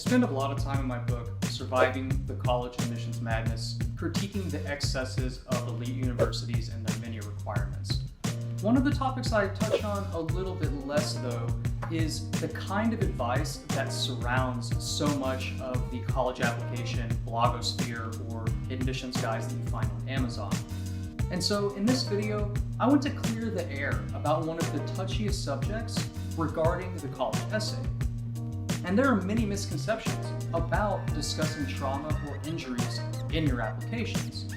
spend a lot of time in my book, Surviving the College Admissions Madness, critiquing the excesses of elite universities and their many requirements. One of the topics I touch on a little bit less, though, is the kind of advice that surrounds so much of the college application blogosphere or admissions guides that you find on Amazon. And so in this video, I want to clear the air about one of the touchiest subjects regarding the college essay. And there are many misconceptions about discussing trauma or injuries in your applications.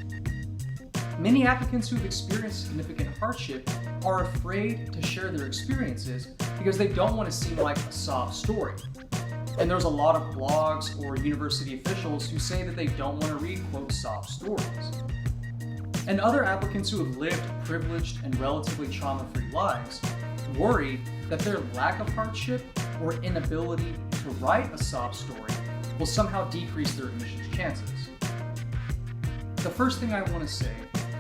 Many applicants who have experienced significant hardship are afraid to share their experiences because they don't want to seem like a sob story. And there's a lot of blogs or university officials who say that they don't want to read, quote, sob stories. And other applicants who have lived privileged and relatively trauma-free lives worry that their lack of hardship or inability to write a sob story will somehow decrease their admissions chances. The first thing I want to say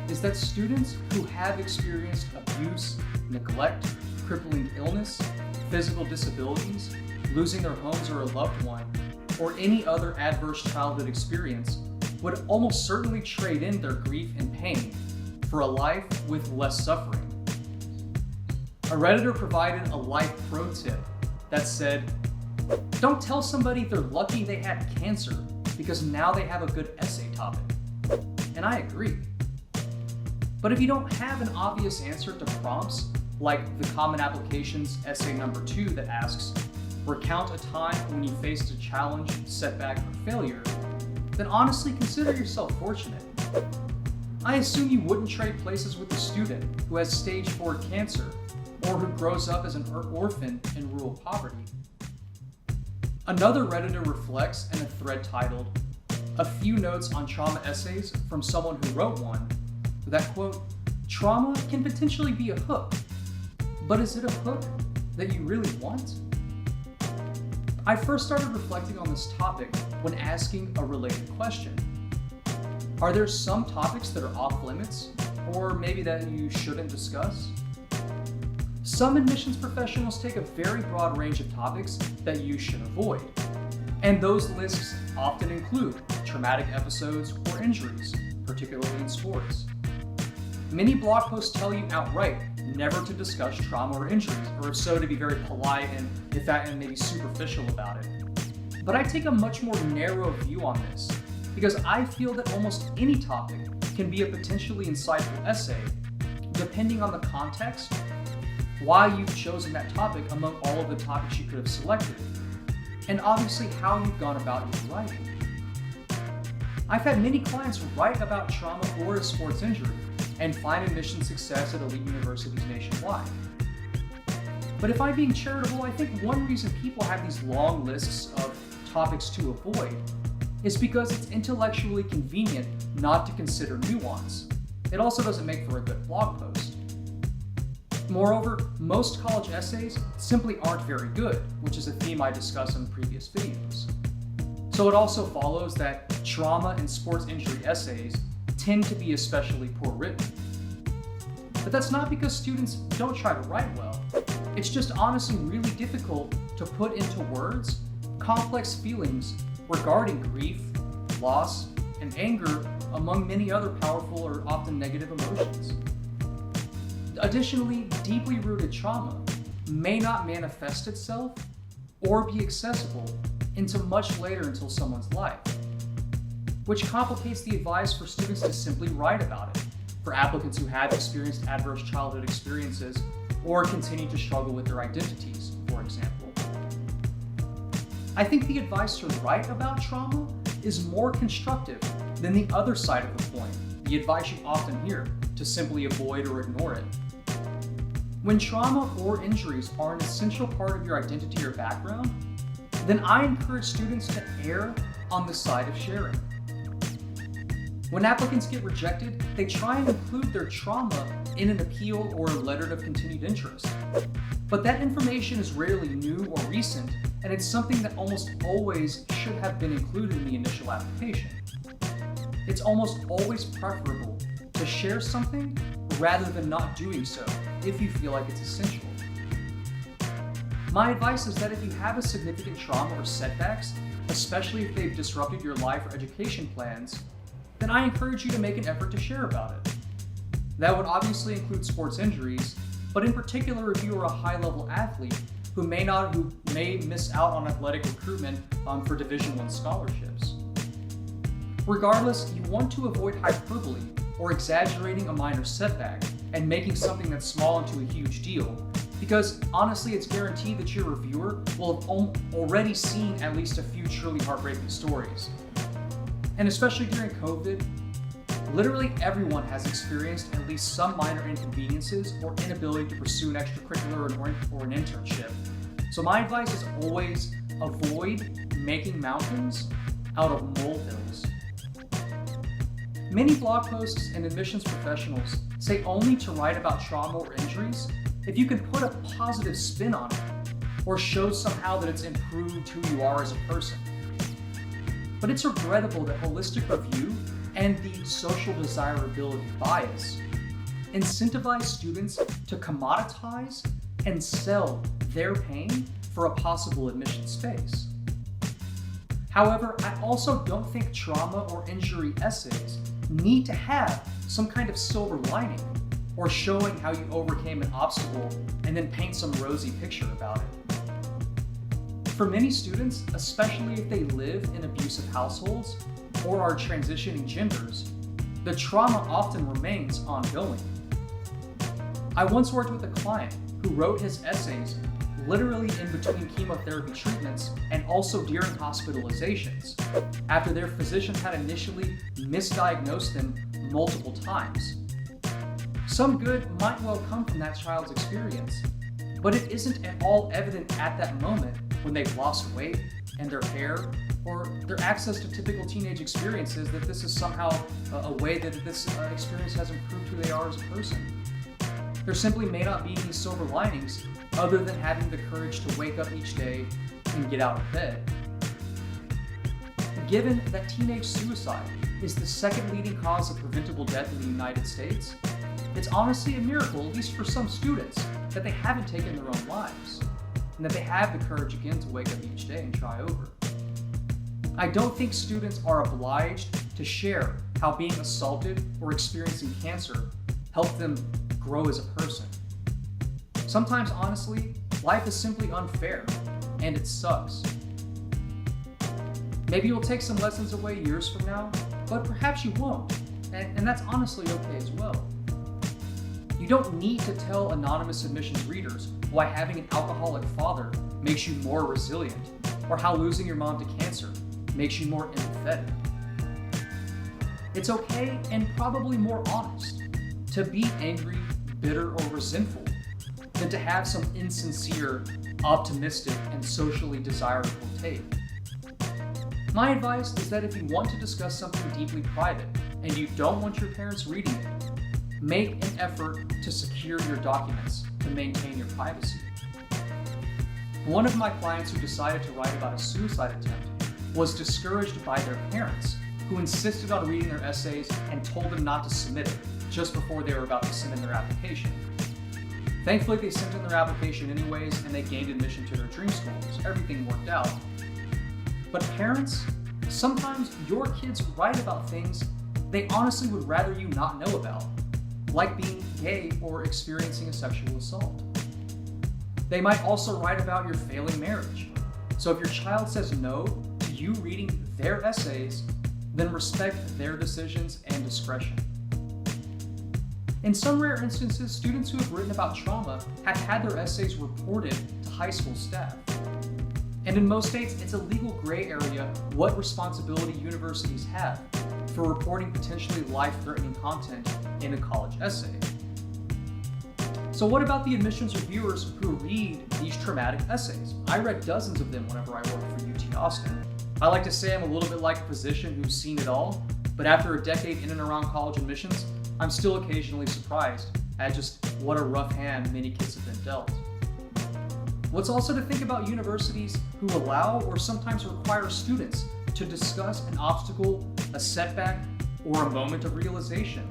is that students who have experienced abuse, neglect, crippling illness, physical disabilities, losing their homes or a loved one, or any other adverse childhood experience would almost certainly trade in their grief and pain for a life with less suffering. A Redditor provided a life pro tip that said, don't tell somebody they're lucky they had cancer because now they have a good essay topic. And I agree. But if you don't have an obvious answer to prompts like the Common Applications essay number 2 that asks, recount a time when you faced a challenge, setback, or failure, then honestly consider yourself fortunate. I assume you wouldn't trade places with a student who has stage 4 cancer or who grows up as an orphan in rural poverty. Another Redditor reflects in a thread titled, A Few Notes on Trauma Essays from someone who wrote one, that, quote, trauma can potentially be a hook, but is it a hook that you really want? I first started reflecting on this topic when asking a related question. Are there some topics that are off limits, or maybe that you shouldn't discuss? Some admissions professionals take a very broad range of topics that you should avoid, and those lists often include traumatic episodes or injuries, particularly in sports. Many blog posts tell you outright never to discuss trauma or injuries, or if so, to be very polite and, if that, and maybe superficial about it. But I take a much more narrow view on this, because I feel that almost any topic can be a potentially insightful essay, depending on the context, why you've chosen that topic among all of the topics you could have selected, and obviously how you've gone about your writing. I've had many clients write about trauma or a sports injury, and find admission success at elite universities nationwide. But if I'm being charitable, I think one reason people have these long lists of topics to avoid is because it's intellectually convenient not to consider nuance. It also doesn't make for a good blog post. Moreover, most college essays simply aren't very good, which is a theme I discuss in previous videos. So it also follows that trauma and sports injury essays tend to be especially poor written. But that's not because students don't try to write well. It's just honestly really difficult to put into words complex feelings regarding grief, loss, and anger, among many other powerful or often negative emotions. Additionally, deeply rooted trauma may not manifest itself or be accessible until much later into someone's life, which complicates the advice for students to simply write about it, for applicants who have experienced adverse childhood experiences or continue to struggle with their identities, for example. I think the advice to write about trauma is more constructive than the other side of the coin, the advice you often hear to simply avoid or ignore it. When trauma or injuries are an essential part of your identity or background, then I encourage students to err on the side of sharing. When applicants get rejected, they try and include their trauma in an appeal or a letter of continued interest. But that information is rarely new or recent, and it's something that almost always should have been included in the initial application. It's almost always preferable to share something rather than not doing so if you feel like it's essential. My advice is that if you have a significant trauma or setbacks, especially if they've disrupted your life or education plans, then I encourage you to make an effort to share about it. That would obviously include sports injuries, but in particular if you are a high-level athlete who may miss out on athletic recruitment for Division I scholarships. Regardless, you want to avoid hyperbole or exaggerating a minor setback and making something that's small into a huge deal, because honestly it's guaranteed that your reviewer will have already seen at least a few truly heartbreaking stories. And especially during COVID, literally everyone has experienced at least some minor inconveniences or inability to pursue an extracurricular or an internship. So my advice is always avoid making mountains out of molehills. Many blog posts and admissions professionals say only to write about trauma or injuries if you can put a positive spin on it or show somehow that it's improved who you are as a person. But it's regrettable that holistic review and the social desirability bias incentivize students to commoditize and sell their pain for a possible admission space. However, I also don't think trauma or injury essays need to have some kind of silver lining or showing how you overcame an obstacle and then paint some rosy picture about it. For many students, especially if they live in abusive households or are transitioning genders, the trauma often remains ongoing. I once worked with a client who wrote his essays literally in between chemotherapy treatments and also during hospitalizations, after their physicians had initially misdiagnosed them multiple times. Some good might well come from that child's experience, but it isn't at all evident at that moment when they've lost weight and their hair or their access to typical teenage experiences that this is somehow a way that this experience has improved who they are as a person. There simply may not be any silver linings other than having the courage to wake up each day and get out of bed. Given that teenage suicide is the second leading cause of preventable death in the United States, it's honestly a miracle, at least for some students, that they haven't taken their own lives, and that they have the courage again to wake up each day and try over. I don't think students are obliged to share how being assaulted or experiencing cancer helped them grow as a person. Sometimes, honestly, life is simply unfair, and it sucks. Maybe you'll take some lessons away years from now, but perhaps you won't, and that's honestly okay as well. You don't need to tell anonymous admissions readers why having an alcoholic father makes you more resilient, or how losing your mom to cancer makes you more empathetic. It's okay and probably more honest to be angry, bitter, or resentful than to have some insincere, optimistic, and socially desirable take. My advice is that if you want to discuss something deeply private and you don't want your parents reading it, make an effort to secure your documents to maintain your privacy. One of my clients who decided to write about a suicide attempt was discouraged by their parents, who insisted on reading their essays and told them not to submit it just before they were about to send in their application. Thankfully, they sent in their application anyways, and they gained admission to their dream school, so everything worked out. But parents, sometimes your kids write about things they honestly would rather you not know about, like being gay or experiencing a sexual assault. They might also write about your failing marriage. So if your child says no to you reading their essays, then respect their decisions and discretion. In some rare instances, students who have written about trauma have had their essays reported to high school staff. And in most states, it's a legal gray area what responsibility universities have for reporting potentially life-threatening content in a college essay. So what about the admissions reviewers who read these traumatic essays? I read dozens of them whenever I worked for UT Austin. I like to say I'm a little bit like a physician who's seen it all, but after a decade in and around college admissions, I'm still occasionally surprised at just what a rough hand many kids have been dealt. What's also to think about universities who allow or sometimes require students to discuss an obstacle, a setback, or a moment of realization.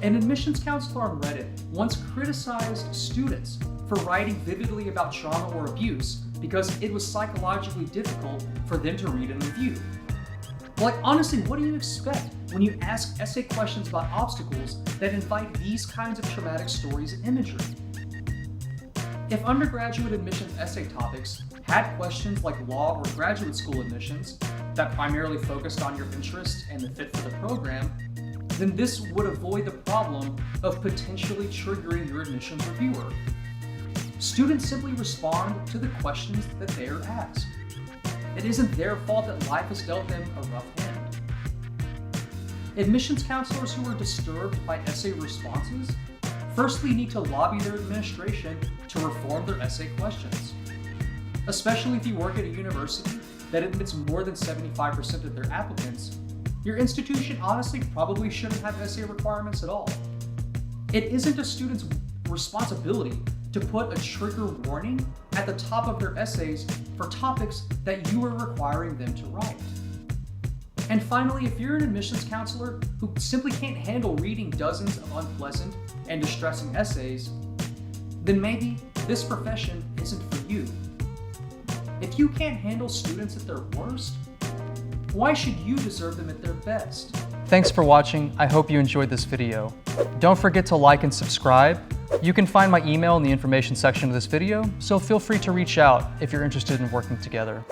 An admissions counselor on Reddit once criticized students for writing vividly about trauma or abuse because it was psychologically difficult for them to read and review. Like, honestly, what do you expect when you ask essay questions about obstacles that invite these kinds of traumatic stories and imagery? If undergraduate admissions essay topics had questions like law or graduate school admissions that primarily focused on your interests and the fit for the program, then this would avoid the problem of potentially triggering your admissions reviewer. Students simply respond to the questions that they are asked. It isn't their fault that life has dealt them a rough hand. Admissions counselors who are disturbed by essay responses firstly need to lobby their administration to reform their essay questions. Especially if you work at a university that admits more than 75% of their applicants, your institution honestly probably shouldn't have essay requirements at all. It isn't a student's responsibility to put a trigger warning at the top of their essays for topics that you are requiring them to write. And finally, if you're an admissions counselor who simply can't handle reading dozens of unpleasant and distressing essays, then maybe this profession isn't for you. If you can't handle students at their worst, why should you deserve them at their best? Thanks for watching. I hope you enjoyed this video. Don't forget to like and subscribe. You can find my email in the information section of this video, so feel free to reach out if you're interested in working together.